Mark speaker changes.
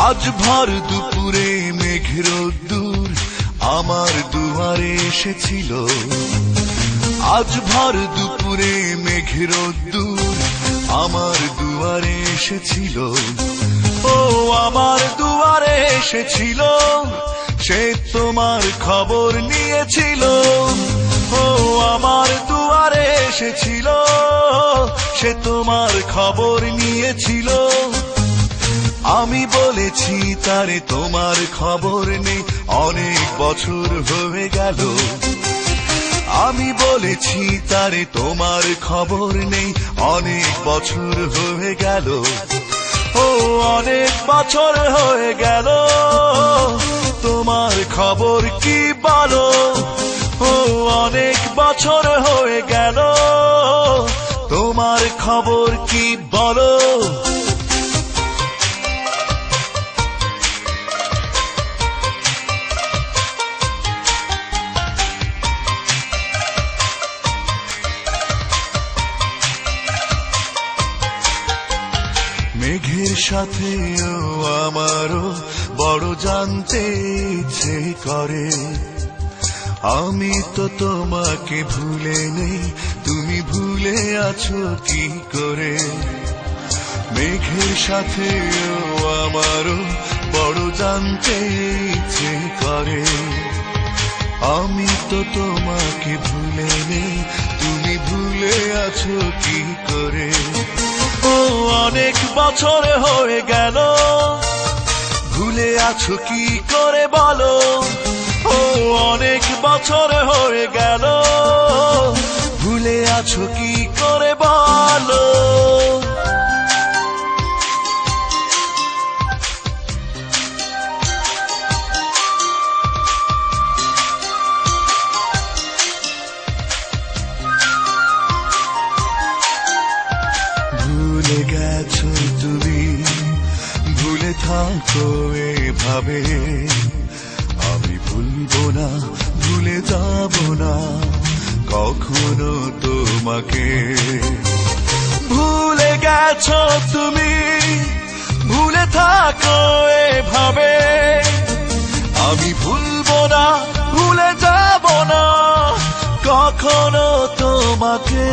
Speaker 1: আজ ভর দুপুরে মেঘের রোদ্দুর আমার দুয়ারে এসেছিল। আজ ভর দুপুরে মেঘের রোদ্দুর আমার দুয়ারে এসেছিল। ও আমার দুয়ারে এসেছিল, সে তোমার খবর নিয়েছিল। ও আমার দুয়ারে এসেছিল, সে তোমার খবর নিয়েছিল। আমি বলেছি তারে তোমার খবর নেই, অনেক বছর হয়ে গেল। আমি বলেছি তারে তোমার খবর নেই, অনেক বছর হয়ে গেল। ও অনেক বছর হয়ে গেল, তোমার খবর কি বলো? ও অনেক বছর হয়ে গেল, তোমার খবর কি বলো? মেঘের সাথে আমারও বড় জানতে ইচ্ছে করে। আমি তো তোমাকে ভুলে নেই, তুমি ভুলে আছো কি করে? মেঘের সাথে আমারও বড় জানতে ইচ্ছে করে। আমি তো তোমাকে ভুলে নেই, তুমি ভুলে আছো কি করে? ও অনেক বছর হয়ে গেল, ভুলে আছো কি করে বলো? ও অনেক বছর হয়ে গেল, ভুলে আছো কি করে বলো? ভুলে গেছো তুমি, ভুলে থাকো এভাবে। আমি ভুলবো না, ভুলে যাব না কখনো তোমাকে। ভুলে গেছো তুমি, ভুলে থাকো এভাবে। আমি ভুলবো না, ভুলে যাব না কখনো তোমাকে।